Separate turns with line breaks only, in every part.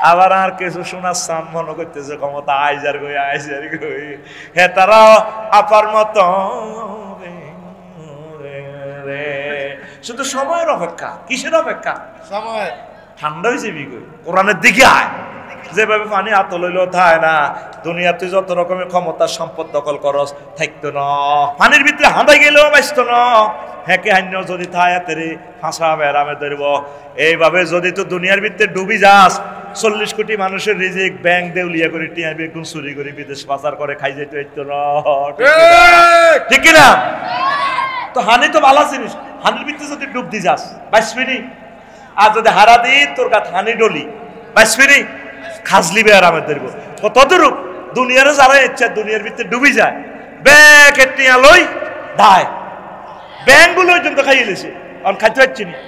আবার আর কিছু শোনার সাম মনে করতেছে ক্ষমতা আইজার গই হ্যাঁ তারাও আপার মতো শুধু সময়ের অপেক্ষা। কিসের অপেক্ষা? সময়। ঠান্ডা হয়েছে বিগই কোরআনের দিকে আয়। যেভাবে পানি হাত লইলেও থায় না, দুনিয়া তুই যত রকমের ক্ষমতা সম্পদ দখল করস থাকতো না, পানির ভিতরে হাঁদাই গেলেও বাঁচত না। হ্যাঁকে হান্য যদি থায় তেরে ফাঁসা বেড়ামে ধরব। এইভাবে যদি তো দুনিয়ার ভিতরে ডুবি যাস, 40 কোটি মানুষের রিজিক ব্যাংক দেউলিয়া করে টিয়া বেগুন চুরি করে বিদেশ পাচার করে খাই যেতে হইতো না, ঠিক কিনা? তো হানি তো ভালো জিনিস, হানির ভিতরে যদি ডুব দি যাস বাঁচবি। আর যদি হারা দি তোর কাছে হানি ডলি বাঁচবি, খাজলি বে আরামে ধরব। ততরূপ দুনিয়ার যারা ইচ্ছা দুনিয়ার ভিতরে ডুবি যায়, ব্যাগ টিয়া লই ধায় ব্যাংকগুলো পর্যন্ত খাইয়ে লেছে, কারণ খাইতে পারছি না।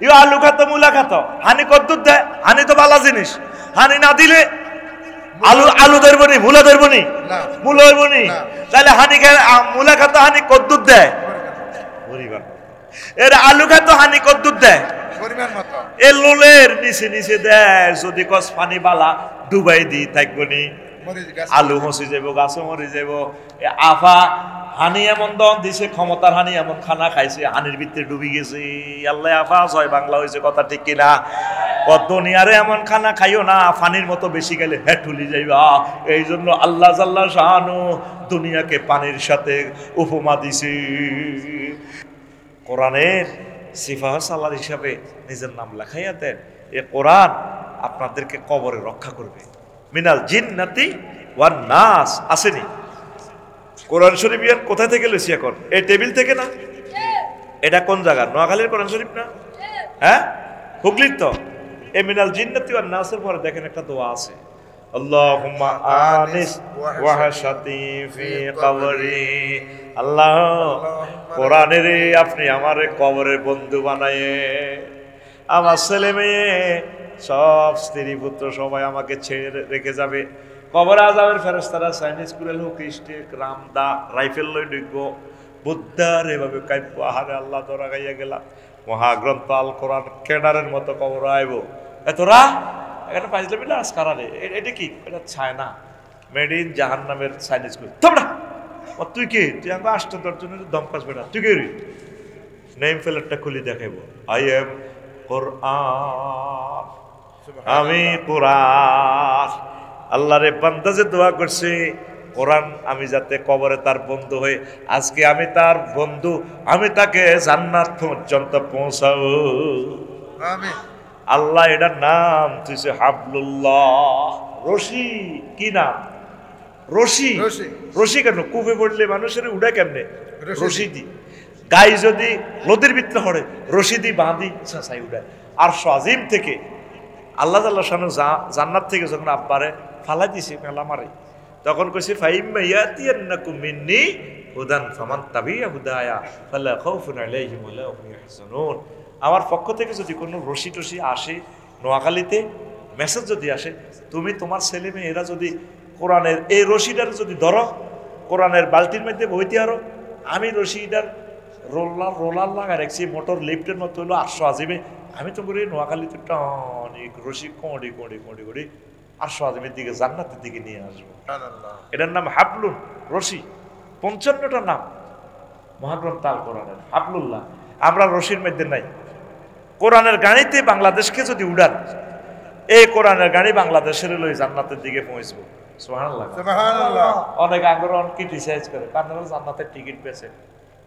ইউ আলু খাতো মূলা খাতো, হানি কদ্দুর দেয়, হানি তো ভালো জিনিস। হানি না দিলে আলু ধরবো নি, মূলা ধরবো নি, মূলা ধরবো নি, তাহলে হানি মূলা খাতো হানি কদ্দুর দেয় এর, আলু খাতো হানি কদ্দুর দেয় এ লোলের নিচে নিচে দেয়। যদি কস পানি বালা ডুবাই দি থাকবো নি, আলু মসি যাব, গাছও মরি যাব। আফা হানি এমন দন দিছে, ক্ষমতার হানি এমন খানা খাইছে, হানির ভিতরে ডুবি গেছে। আল্লাহ আফা জয় বাংলা হয়েছে, কথা ঠিক কিনা? দুনিয়ারে এমন খানা খাইও না, পানির মতো বেশি গেলে হেঁটুলি যাইবা। এই জন্য আল্লাহ জাল্লা শাহানু দুনিয়াকে পানির সাথে উপমা দিছে। কোরআনের সিফাহ সালার হিসাবে নিজের নাম লেখাইয়া দেন। এ কোরআন আপনাদেরকে কবরে রক্ষা করবে। মিনাল জিন্নাতি ওয়ান নাস আসেনি? কোরআন শরীফ ইয়ান কোথা থেকে লইছি এখন? এই টেবিল থেকে না? এটা কোন জায়গা? নোয়াখালীর কোরআন শরীফ না? হ্যাঁ, হুগলির তো। এই মিনাল জিন্নাতি ওয়ান নাসের পরে দেখেন একটা দোয়া আছে, আল্লাহুম্মা আনিস ওয়াহশাতি ফি কবরি। আল্লাহ কোরআনের আপনি আমার কবরের বন্ধু বানায়ে, আমার ছেলে মেয়ে সব স্ত্রী পুত্র সবাই আমাকে ছেড়ে রেখে যাবে। কবর আযাবের ফেরেশতারা চাইনিজ কুরেল হোক স্টিক রামদা রাইফেল লই ঢুকবো, বুদ্ধার এভাবে কাইপো। আহারে আল্লাহ তোরা গাইয়া গেলা, মহাগ্রন্থ আল কোরআন কেডারের মতো কবর আইব। এতরা এখানে পাইলে মিলে আসকারা রে, এটা কি? এটা চায়না মেড ইন জাহান্নামের চাইনিজ কুরেল। তোমরা তুই কি? তুই আমাকে 8-10 জনের দমকাস বেটা, তুই কে রে? নেম ফেলারটা খুলি দেখাইবো, আই এম কোরআন, আমি কোরআন। আল্লাহ রে বান্দা যে দোয়া করছে কোরআন আমি যাতে কবরে তার বন্ধু হয়ে, আজকে আমি তার বন্ধু, আমি তাকে জান্নাত পর্যন্ত পৌঁছাবো। আমিন। আল্লাহ এটার নাম তুইছে হাবলুল্লাহ, রশি। কি নাম? রশি। রশি কেন? কুপে পড়লে মানুষের উড়ে কেমনে? রশি দি। গাই যদি নদীর ভিতরে হড়ে রশি দি বাঁধি সাঁচাই উড়ায়। আর আজিম থেকে আল্লাহ তাআলা শানু জান্নাত থেকে যখন আব্বারে ফালাই দিছে মেলা মারে, তখন কইছে ফাইম্মা ইয়াতিয়ান্নাকুম মিন্নি হুদান ফামান তাবিয়া হুদায়া ফালা খাউফুন আলাইহিম ওয়ালা হুম ইয়াহজানুন। আমার পক্ষ থেকে যদি কোনো রশি টশি আসে নোয়াখালীতে, মেসেজ যদি আসে, তুমি তোমার ছেলে মেয়ে এরা যদি কোরআনের এই রশিটার যদি ধরো, কোরআনের বালতির মধ্যে বইতে আরো, আমি রশিটার রোলার লাগা রাখছি মোটর লিফটের মতো হলো 800 আজিমে, আমি তো করি নোয়াখালীতে অনেক রশি কোঁড়ি কোঁড়ি কোঁড়ি কোঁড়ি 800 আজিমের দিকে জান্নাতের দিকে নিয়ে আসবো। এটার নাম হাবলুন, রশি। 55টা নাম মহাগ্রন্থ আল কোরআনের, হাবলুল্লাহ। আমরা রশির মধ্যে নাই। কোরআনের গাড়িতে বাংলাদেশকে যদি উড়ান, এই কোরআনের গাড়ি বাংলাদেশের লই জান্নাতের দিকে পৌঁছবো। সুবহানাল্লাহ, সুবহানাল্লাহ। অনেক আগ্রহণ ক্রিটিসাইজ করে, কারণ জান্নাতের টিকিট পেয়েছে।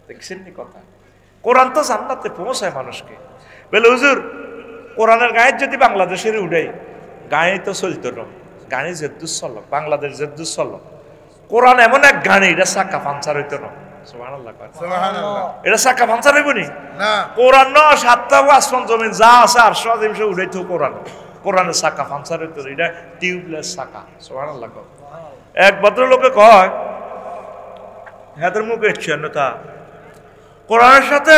দেখছেন নি কথা? কোরআন তো জান্নাতে পৌঁছায় মানুষকে। বলে হুজুর কোরআনের গায়ে যদি বাংলাদেশের উড়াই, গায়ে তো চলতো না, গাড়ি জেদ্দুস চল, বাংলাদেশ জেদ্দুস চল। কোরআন এমন এক গাড়ি, এটা চাকা পাঞ্চার হইতো না। সুবহানাল্লাহ, সুবহানাল্লাহ। এটা চাকা পাঞ্চার হইব নি? না। কোরআন ন 7টা আসমান জমিন যা আছে 800 আজিম সে উড়াইতো কোরআন। কোরআনের চাকা পাঞ্চার হইতো, এটা টিউবলেস চাকা। সুবহানাল্লাহ। এক ভদ্রলোকে কয়, হেদের মুখে ইচ্ছান্যতা, কোরআনের সাথে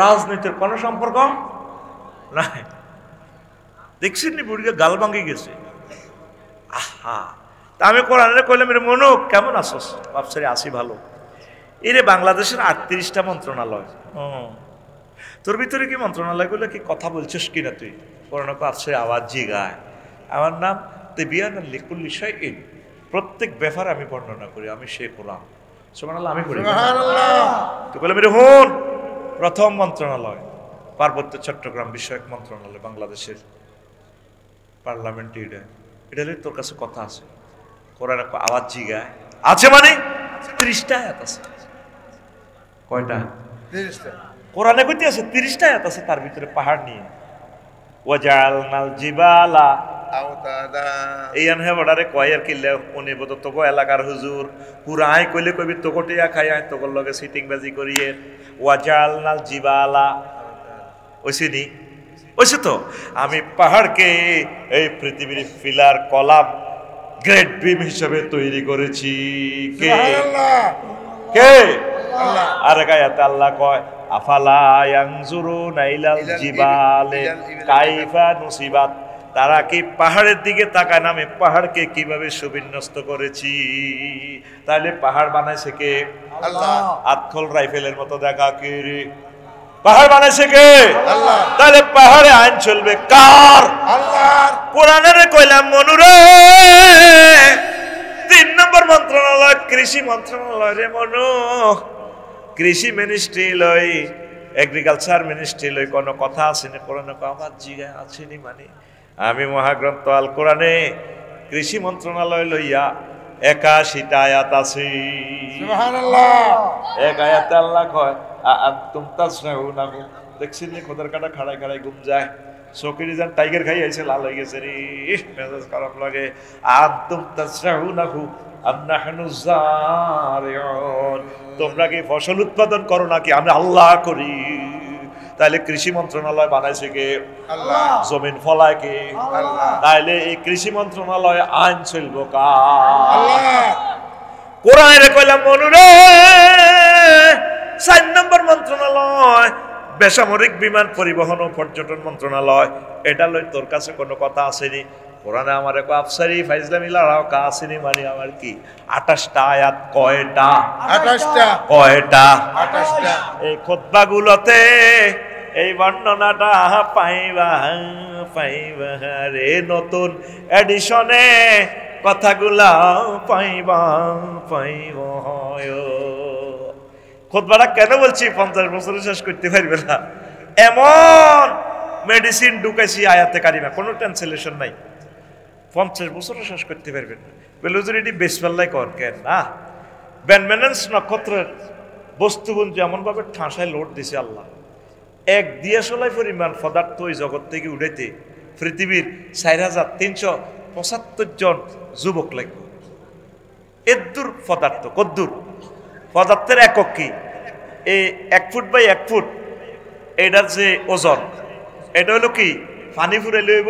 রাজনীতির কোনো সম্পর্ক নাই। দেখছেন নি বুড়িকে গাল ভাঙি গেছে। আহা, তা আমি কোরআনে কইলাম, রে মনু কেমন আছস? ভাবছারি আসি ভালো। এরে বাংলাদেশের 38টা মন্ত্রণালয়, তোর ভিতরে কি মন্ত্রণালয় গুলো কি কথা বলছিস কিনা তুই? কোরআন আফসারি আওয়াজ জিগায় আমার নাম তিবিয়ান লিকুল্লি শাইইন, প্রত্যেক ব্যাপারে আমি বর্ণনা করি, আমি সে কোরআন। সুবহানাল্লাহ, আমি করি সুবহানাল্লাহ। তো বলে মেরে হুন, প্রথম মন্ত্রণালয় পার্বত্য চট্টগ্রাম বিষয়ক মন্ত্রণালয়, বাংলাদেশের পার্লামেন্টে এটা তোর কাছে কথা আছে, কোরআন আওয়াজ জিগায় আছে মানে 30টা আয়াত আছে। কয়টা? 30টা। কোরআনে কইতে আছে 30টা আয়াত আছে, তার ভিতরে পাহাড় নিয়ে ওয়াজালনাল জিবালা আওতাদা। এই আনহে বড়ারে কয় আর কিলে উনি বদ তোগো এলাকার হুজুর পুরা আই কইলে কইবি তোগো টিয়া খাই আই তোগোর লগে সিটিং বাজি করিয়ে। ওয়াজালনাল জিবালা ওইসিনি ওইসে তো আমি পাহাড়কে এই পৃথিবীর ফিলার কলাম গ্রেট বিম হিসেবে তৈরি করেছি। কে? কে? আর গায়াতে আল্লাহ কয় আফালা ইয়ানজুরুনা ইলাল জিবালি কাইফা নুসিবাত, তারা কি পাহাড়ের দিকে তাকায় না আমি পাহাড়কে কিভাবে সুবিন্যস্ত করেছি। তাহলে পাহাড় বানাইছে কে? আল্লাহ। আতখল রাইফেলের মতো দেখা কে রে? পাহাড় বানাইছে কে? আল্লাহ। তাহলে পাহাড়ে আইন চলবে কার? আল্লাহর। কোরআনের কইলাম মনুরে 3 নম্বর মন্ত্রণালয় কৃষি মন্ত্রণালয় রে মনু, কৃষি মিনিস্ট্রি লই এগ্রিকালচার মিনিস্ট্রি লই কোনো কথা আছে না? কোরআন আমার জিগা আছে নি মানে আমি মহাগ্রন্থ আল কোরআনে কৃষি মন্ত্রণালয় লইয়া 81টা আয়াত আছে। সুবহানাল্লাহ। এক আয়াতে আল্লাহ কয় আনতুম তাসরাউনা, দেখছেন নি খোদার কাটা খাড়াই খাড়াই ঘুম যায়, চকিরি যান টাইগার খাই আইছে লাল হয়ে গেছে রে, মেজাজ খারাপ লাগে। আনতুম তাসরাউনাহু আম নাহনু যারিউন, তোমরা কি ফসল উৎপাদন করো নাকি আমি আল্লাহ করি? তাহলে কৃষি মন্ত্রণালয় বানাইছে কে? আল্লাহ। জমিন ফলায় কে? আল্লাহ। তাহলে এই কৃষি মন্ত্রণালয় আইন চলবো কার? আল্লাহ। কোরআনে কইলাম মনুরে 4 নম্বর মন্ত্রণালয় বেসামরিক বিমান পরিবহন ও পর্যটন মন্ত্রণালয়, এটা লই তোর কাছে কোনো কথা আসেনি? কোরআনে আমার এক আফসারি ফাইজলামি লড়াও কা আসেনি মানে আমার কি 28টা আয়াত। কয়টা? 28টা। কয়টা? 28টা। এই খুতবাগুলোতে এই বর্ণনাটা পাইবা পাইবা রে, নতুন এডিশনে কথাগুলা পাইবা পাইবা। খুতবাটা কেন বলছি 50 বছরে শেষ করতে পারবে না এমন মেডিসিন ঢুকাইছি আয়াতে কারিমা, কোনো ট্রান্সলেশন নাই, 50 বছরে শেষ করতে পারবেন না। বলে হুজুর এটি বেসপাল্লাই কর কেন না? ব্যানম্যানেন্স নক্ষত্রের বস্তুবন্ধু এমন ভাবে ঠাঁসায় লোড দিছে আল্লাহ, 1 দিয়াশলাই পরিমাণ পদার্থ ওই জগৎ থেকে উঠাইতে পৃথিবীর 4375 জন যুবক লাগবে। এদ্দুর পদার্থ, কদ্দুর পদার্থের একক কি? এই 1 ফুট বাই 1 ফুট এটার যে ওজন, এটা হলো কি পানি ফুরে লইব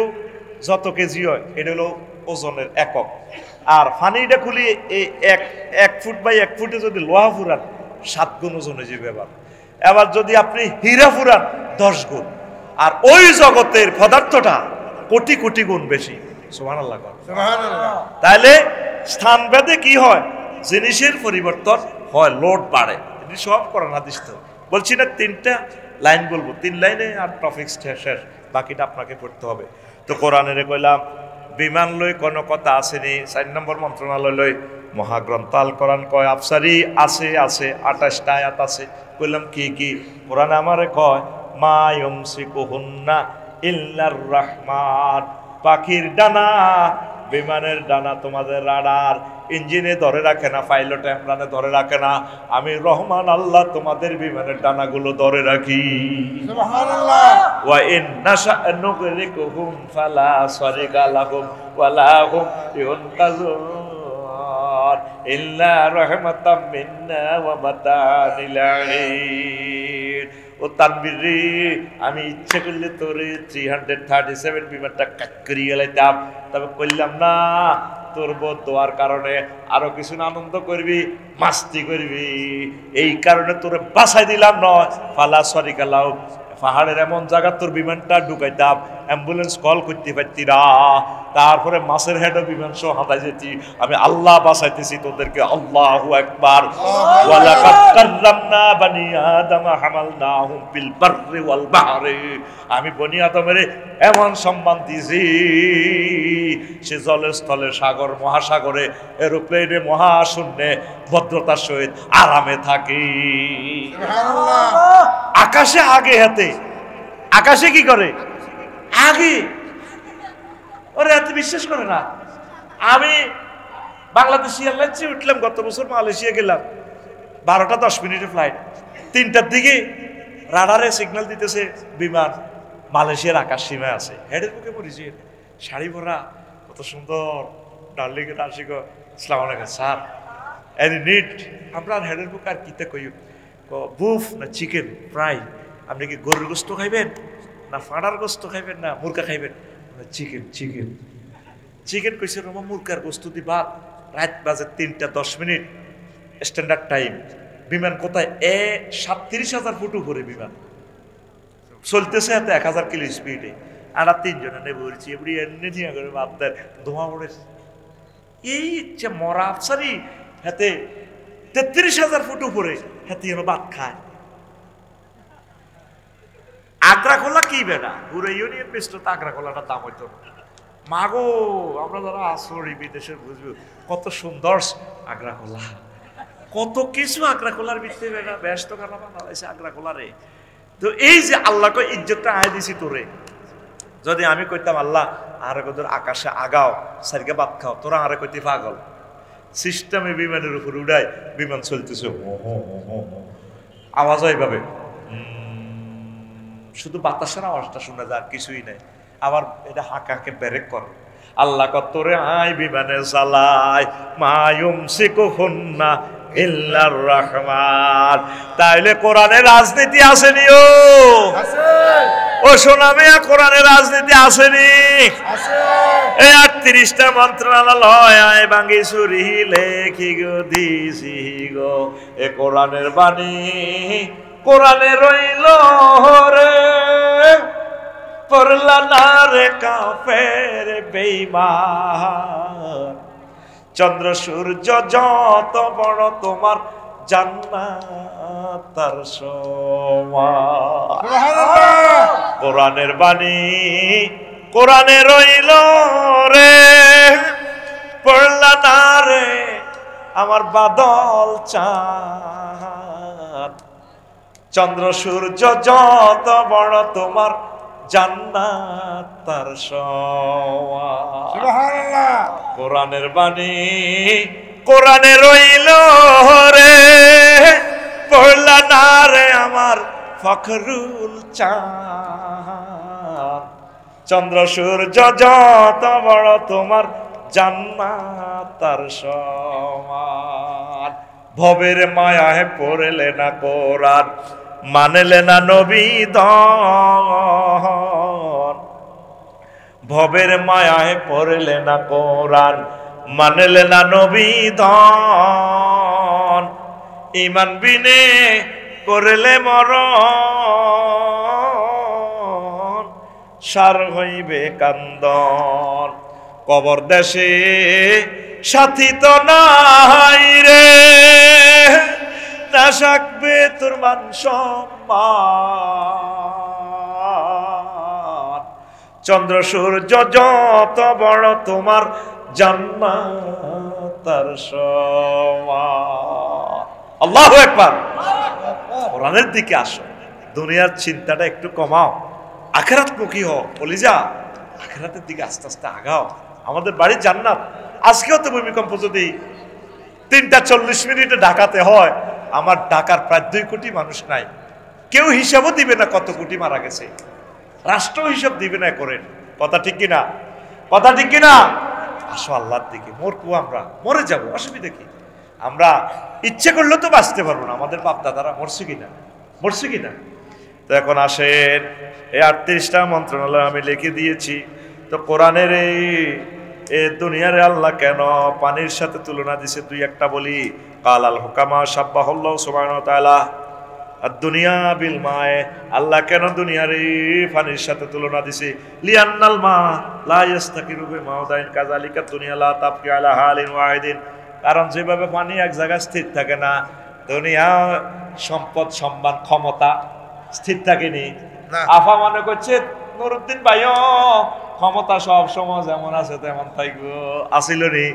যত কেজি হয়, এটা হলো ওজনের একক। আর পানিটা খুলি এই 1 ফুট বাই 1 ফুটে যদি লোহা ফুরান 7 গুণ ওজন হয়ে যাবে। এবার যদি আপনি হীরা ফুরান 10 গুণ, আর ওই জগতের পদার্থটা কোটি কোটি গুণ বেশি। সুবহানাল্লাহ। সুবহানাল্লাহ। তাহলে স্থানভেদে কি হয়? জিনিসের পরিবর্তন হয়, লোড বাড়ে। এটি সব কোরআন হাদিস। তো বলছি না 3টা লাইন বলবো, 3 লাইনে আর টপিক শেষ, বাকিটা আপনাকে পড়তে হবে। তো কোরআনের কইলাম বিমান লই কোনো কথা আসেনি। 4 নম্বর মন্ত্রণালয় লই মহাগ্রন্থ আল কোরআন কয় আফসারি আছে, আছে 28টা আয়াত আছে। কইলাম কি কি? কোরআনে আমারে কয় মা ইউমসিকুহুন্না ইল্লার রহমান, পাখির ডানা, বিমানের ডানা তোমাদের রাডার ইঞ্জিনে ধরে রাখে না, পাইলট এমরানে ধরে রাখে না, আমি রহমান আল্লাহ তোমাদের বিমানের ডানাগুলো ধরে রাখি। সুবহানাল্লাহ। ওয়া ইন নাশা নুগরিকুহুম ফালা সারিকা লাহুম ওয়ালা হুম ইউনকাযুন ইল্লা রাহমাতাম মিন্না ওয়া মাতানিল আলীন। ও তানবীর রে, আমি ইচ্ছে করলে তোরে 337 বিমানটা কাট করিয়ে গেলাইতাম, তবে করলাম না। তোর দোয়ার কারণে আরো কিছু আনন্দ করবি, মাস্তি করবি, এই কারণে তোরে বাঁচাই দিলাম নয়। ফালা সরিকা লাউ, পাহাড়ের এমন জায়গা তোর বিমানটা ঢুকাইতাম, অ্যাম্বুলেন্স কল করতে পারতি না, তারপরে মাছের হেডও বিমান সহ হাতাই যেতি। আমি আল্লাহ বাঁচাইতেছি তোদেরকে। আল্লাহু আকবার। ওয়ালাকাদ কাররামনা বানি আদম হামালনাহুম ফিল বাররি ওয়াল বাহরি আমি বনি আদমের এমন সম্মান দিয়েছি, সে জলের স্থলে, সাগর মহাসাগরে, এরোপ্লেনে, মহাশূন্যে ভদ্রতার সহিত আরামে থাকি। আকাশে আগে হাতে, আকাশে কি করে আগে, ওরে এত বিশ্বাস করে না। আমি বাংলাদেশ এয়ারলাইন্সে উঠলাম গত বছর, মালয়েশিয়া গেলাম, 12টা 10 মিনিটের ফ্লাইট। 3টার দিকে রাডারে সিগন্যাল দিতেছে বিমান মালয়েশিয়ার আকাশ সীমায় আছে। হেডের মুখে পড়েছি, শাড়ি পরা, কত সুন্দর, ডার্লিং আশিক, আসসালামু আলাইকুম স্যার, এনি নিড। আমরা হেডের মুখে আর কিতে কই, বুফ না চিকেন ফ্রাই, আপনি কি গরুর গোস্ত খাইবেন না ফাঁড়ার গোস্ত খাইবেন না মুরগা খাইবেন? চিকেন চিকেন চিকেন কইছে, রোমা মুরগার গোস্ত দি ভাত। রাত বাজে 3টা 10 মিনিট স্ট্যান্ডার্ড টাইম। বিমান কোথায়? 37,000 ফুট উপরে বিমান চলতেছে, এত 1000 কিলো স্পিডে। আর 3 জনে নেবে বলছি, এমনি এনে দিয়ে করে ভাত দেয়, ধোঁয়া পড়ে। এই ইচ্ছে মরা আফসারি হাতে 33,000 ফুট উপরে হাতে যেন ভাত খায়। আগ্রা খোলা কি বেড়া, পুরো ইউনিয়ন বেস্ট তো আগ্রা খোলাটার দাম হইতো না। মাগো, আমরা যারা আসরি বিদেশের বুঝবো কত সুন্দর আগ্রা খোলা, কত কিছু আগ্রা খোলার ভিতরে বেড়া, ব্যস্ত কারণ বানাইছে আগ্রা খোলারে। তো এই যে আল্লাহকে ইজ্জতটা আয় দিছি তোরে, যদি আমি কইতাম আল্লাহ আরে কত আকাশে আগাও সারিকে ভাত খাও, তোরা আরে কইতে পাগল। সিস্টেমে বিমানের উপর উড়াই, বিমান চলতেছে, আওয়াজ হয় এইভাবে, শুধু বাতাসের আওয়াজটা শোনা যায়, কিছুই নাই। আবার এটা হাঁকাকে ব্রেক করে। আল্লাহ কতরে আই বিমানে চালায়, মায়ুম সিকুহুন্না ইল্লার রহমান। তাইলে কোরআনে রাজনীতি আসেনি? ও সোনামে, কোরআনে রাজনীতি আসেনি? এই 38টা মন্ত্রণালয় আয় ভাঙ্গি চুরি লেখি গো দিছি গো, এ কোরআনের বাণী কোরআনে রইল রে, পড়লা না রে কাফের বেঈমান। চন্দ্র সূর্য যত বড় তোমার জান্নাত তার সমান। কোরআনের বাণী কোরআনে রইল রে, পড়লা না রে আমার বাদল চাঁদ। চন্দ্র সূর্য যত বড় তোমার জান্নাত তার সমান। সুবহানাল্লাহ। কোরআনের বাণী কোরআনে রইল রে, পড়লা না রে আমার ফখরুল চাঁদ। চন্দ্র সূর্য যত বড় তোমার জান্নাত তার সমান। ভবের মায়ায় পড়লে না কোরআন, মানলে না নবী দন। ভবের মায়ায় পড়লে না কোরআন, মানলে না নবী দন। ঈমান বিনে করলে মরণ, সার হইবে কান্দন। কবর দেশে সাথী তো নাই রে, না থাকবে তোর মান সম্মান। চন্দ্র সূর্য যত বড় তোমার জান্নাত তার সমান। আল্লাহু আকবার। কোরআনের দিকে আসো, দুনিয়ার চিন্তাটা একটু কমাও, আখিরাত মুখী হও। বলি যা আখিরাতের দিকে আস্তে আস্তে আগাও। আমাদের বাড়ির জান্নাত। আজকেও তো ভূমিকম্প যদি 3টা 40 মিনিটে ঢাকাতে হয়, আমার ঢাকার প্রায় 2 কোটি মানুষ নাই, কেউ হিসাবও দিবে না কত কোটি মারা গেছে, রাষ্ট্র হিসাব দিবে না। করেন কথা ঠিক কিনা? কথা ঠিক কিনা? আসো আল্লাহর দিকে। মরবো, আমরা মরে যাবো, অসুবিধা কি? আমরা ইচ্ছে করলে তো বাঁচতে পারবো না। আমাদের বাপ দাদারা মরছে কিনা? মরছে কিনা? তো এখন আসেন, এই 38টা মন্ত্রণালয় আমি লিখে দিয়েছি। তো কোরআনের এ দুনিয়ারে আল্লাহ কেন পানির সাথে তুলনা দিছে? 2-1টা বলি। কালাল হুকামা সাব্বাহুল্লাহ সুবহানাহু ওয়া তাআলা দুনিয়া বিল মায়ে। আল্লাহ কেন দুনিয়ারে পানির সাথে তুলনা দিছে? লিআন্নাল মা লা ইস্তাকিরু বিমাউদাইন কাযালিকা দুনিয়া লা তাবকি আলা হালিন ওয়াহিদিন। কারণ যেভাবে পানি এক জায়গায় স্থির থাকে না, দুনিয়া সম্পদ সম্মান ক্ষমতা স্থির থাকেনি।
না।
আফা মনে করছে নুরুদ্দিন ভাইও ক্ষমতা সব সময় যেমন আছে তেমন থাকবো, আসিল নি